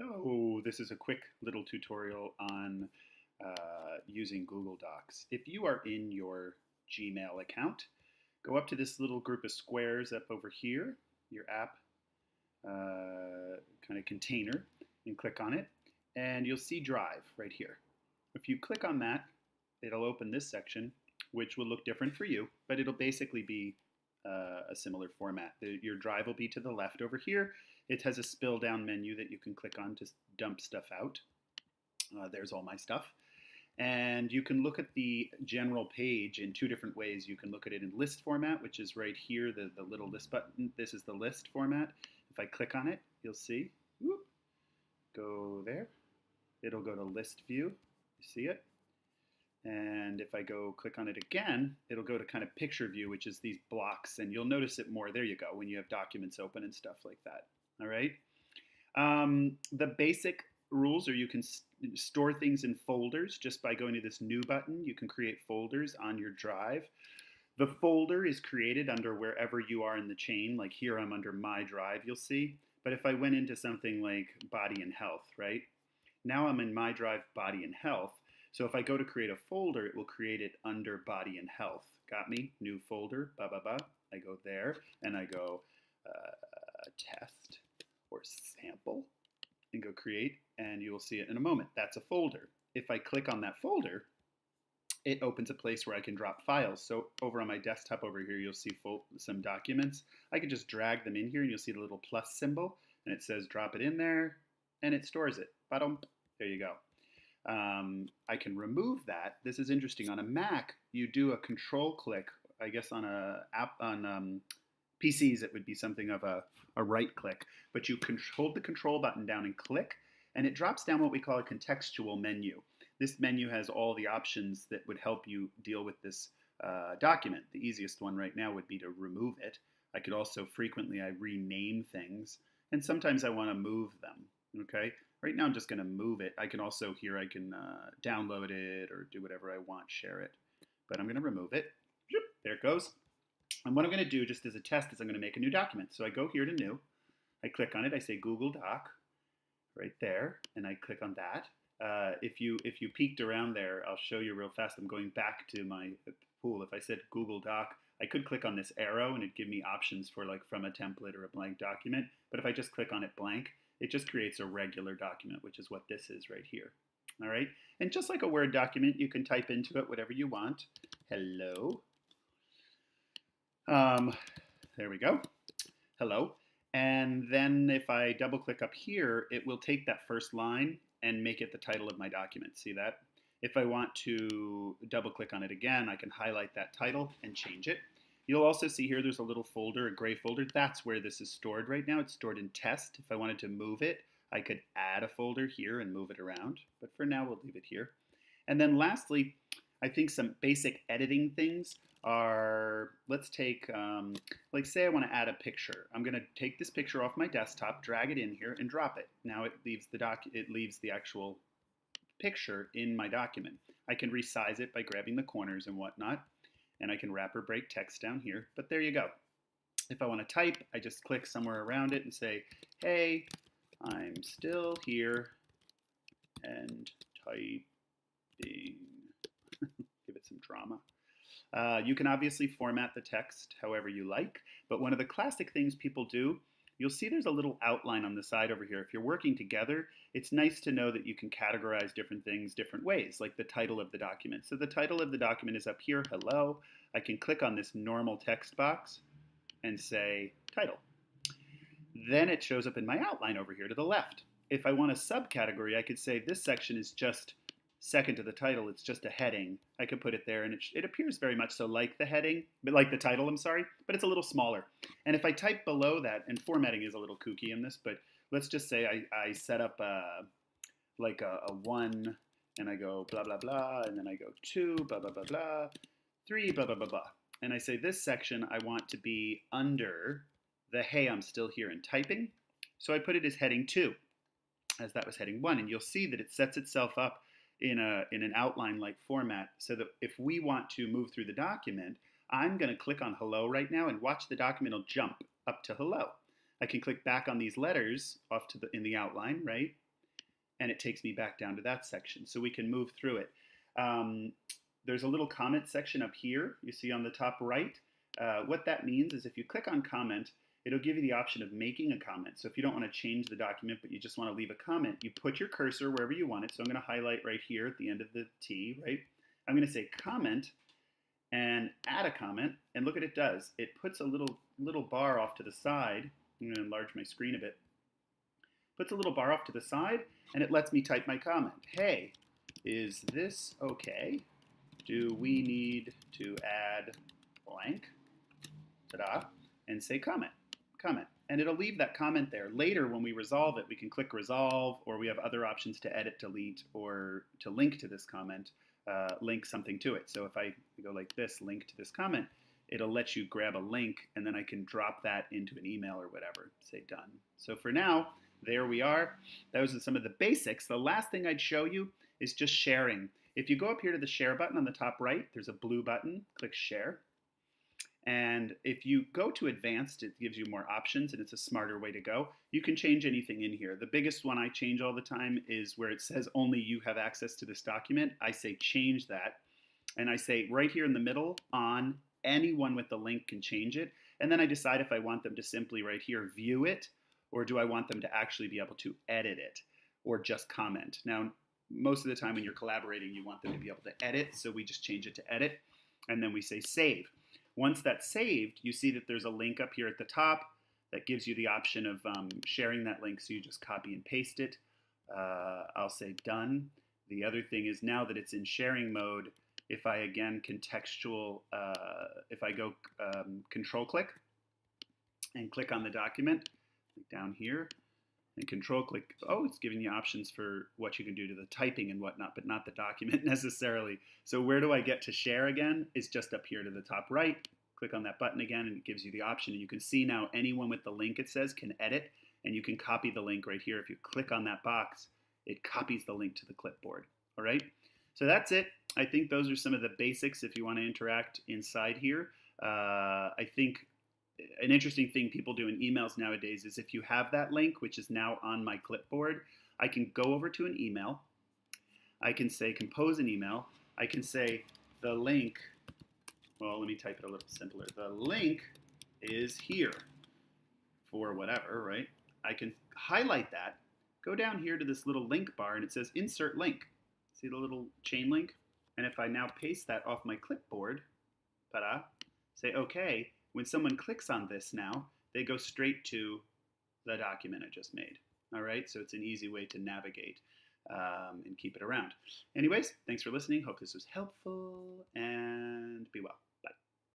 Oh, this is a quick little tutorial on using Google Docs. If you are in your Gmail account, go up to this little group of squares up over here, your app kind of container, and click on it, and you'll see Drive right here. If you click on that, it'll open this section, which will look different for you, but it'll basically be a similar format. Your Drive will be to the left over here. It has a spill down menu that you can click on to dump stuff out. There's all my stuff. And you can look at the general page in two different ways. You can look at it in list format, which is right here, the little list button. This is the list format. If I click on it, you'll see, whoop, go there. It'll go to list view. You see it? And if I go click on it again, it'll go to kind of picture view, which is these blocks, and you'll notice it more. There you go, when you have documents open and stuff like that. All right. The basic rules are you can store things in folders just by going to this new button. You can create folders on your drive. The folder is created under wherever you are in the chain. Like here, I'm under my drive, you'll see. But if I went into something like body and health, right? Now I'm in my drive, body and health. So if I go to create a folder, it will create it under body and health. Got me? New folder, blah, blah, blah. I go there and I go test or sample and go create, and you will see it in a moment. That's a folder. If I click on that folder, it opens a place where I can drop files. So over on my desktop over here, you'll see some documents. I can just drag them in here and you'll see the little plus symbol and it says drop it in there and it stores it. Ba-dum. There you go. I can remove that. This is interesting. On a Mac, you do a control click. I guess on a app on PCs, it would be something of a right click. But you hold the control button down and click, and it drops down what we call a contextual menu. This menu has all the options that would help you deal with this document. The easiest one right now would be to remove it. I could also frequently rename things, and sometimes I want to move them. Okay. Right now I'm just going to move it. I can also here, I can download it or do whatever I want, share it. But I'm going to remove it. There it goes. And what I'm going to do just as a test is I'm going to make a new document. So I go here to new. I click on it. I say Google Doc right there. And I click on that. If you peeked around there, I'll show you real fast. I'm going back to my pool. If I said Google Doc, I could click on this arrow and it'd give me options for like from a template or a blank document. But if I just click on it blank, it just creates a regular document, which is what this is right here. All right. And just like a Word document, you can type into it whatever you want. Hello. There we go. Hello. And then if I double click up here, it will take that first line and make it the title of my document. See that? If I want to double click on it again, I can highlight that title and change it. You'll also see here there's a little folder, a gray folder. That's where this is stored right now. It's stored in test. If I wanted to move it, I could add a folder here and move it around. But for now, we'll leave it here. And then lastly, I think some basic editing things are, let's take, like say I want to add a picture. I'm going to take this picture off my desktop, drag it in here, and drop it. Now it leaves the actual picture in my document. I can resize it by grabbing the corners and whatnot. And I can wrap or break text down here, but there you go. If I want to type, I just click somewhere around it and say, hey, I'm still here and typing. Give it some drama. You can obviously format the text however you like, but one of the classic things people do, you'll see there's a little outline on the side over here. If you're working together, it's nice to know that you can categorize different things different ways, like the title of the document. So the title of the document is up here, hello. I can click on this normal text box and say title. Then it shows up in my outline over here to the left. If I want a subcategory, I could say this section is just second to the title, it's just a heading. I could put it there, and it appears very much so like the heading, but like the title, I'm sorry, but it's a little smaller. And if I type below that, and formatting is a little kooky in this, but let's just say I set up like a 1, and I go blah, blah, blah, and then I go 2, blah, blah, blah, blah, 3, blah, blah, blah, blah. And I say this section I want to be under the hey, I'm still here and typing. So I put it as heading 2, as that was heading 1, and you'll see that it sets itself up in an outline-like format so that if we want to move through the document, I'm going to click on hello right now and watch the document will jump up to hello. I can click back on these letters off to in the outline, right? And it takes me back down to that section. So we can move through it. There's a little comment section up here, you see on the top right. What that means is if you click on comment, it'll give you the option of making a comment. So if you don't want to change the document, but you just want to leave a comment, you put your cursor wherever you want it. So I'm going to highlight right here at the end of the T, right? I'm going to say comment and add a comment, and look what it does. It puts a little bar off to the side. I'm going to enlarge my screen a bit. Puts a little bar off to the side, and it lets me type my comment. Hey, is this okay? Do we need to add blank? Ta-da, and say comment. And it'll leave that comment there. Later, when we resolve it, we can click resolve, or we have other options to edit, delete, or to link to this comment, link something to it. So if I go like this, link to this comment, it'll let you grab a link, and then I can drop that into an email or whatever, say done. So for now, there we are. Those are some of the basics. The last thing I'd show you is just sharing. If you go up here to the share button on the top right, there's a blue button, click share. And if you go to advanced, it gives you more options and it's a smarter way to go. You can change anything in here. The biggest one I change all the time is where it says only you have access to this document. I say change that. And I say right here in the middle, on, anyone with the link can change it. And then I decide if I want them to simply right here view it, or do I want them to actually be able to edit it or just comment. Now, most of the time when you're collaborating, you want them to be able to edit. So we just change it to edit. And then we say save. Once that's saved, you see that there's a link up here at the top that gives you the option of sharing that link. So you just copy and paste it. I'll say done. The other thing is now that it's in sharing mode, if I again contextual, if I go control click and click on the document down here and control click, oh, it's giving you options for what you can do to the typing and whatnot, but not the document necessarily. So where do I get to share again? It's just up here to the top right. Click on that button again and it gives you the option. And you can see now anyone with the link, it says, can edit, and you can copy the link right here. If you click on that box, it copies the link to the clipboard. All right, so that's it. I think those are some of the basics if you want to interact inside here. I think an interesting thing people do in emails nowadays is if you have that link, which is now on my clipboard, I can go over to an email. I can say compose an email. I can say the link, well, let me type it a little simpler. The link is here for whatever, right? I can highlight that, go down here to this little link bar, and it says insert link. See the little chain link? And if I now paste that off my clipboard, ta-da, say okay, when someone clicks on this now, they go straight to the document I just made. All right, so it's an easy way to navigate and keep it around. Anyways, thanks for listening. Hope this was helpful.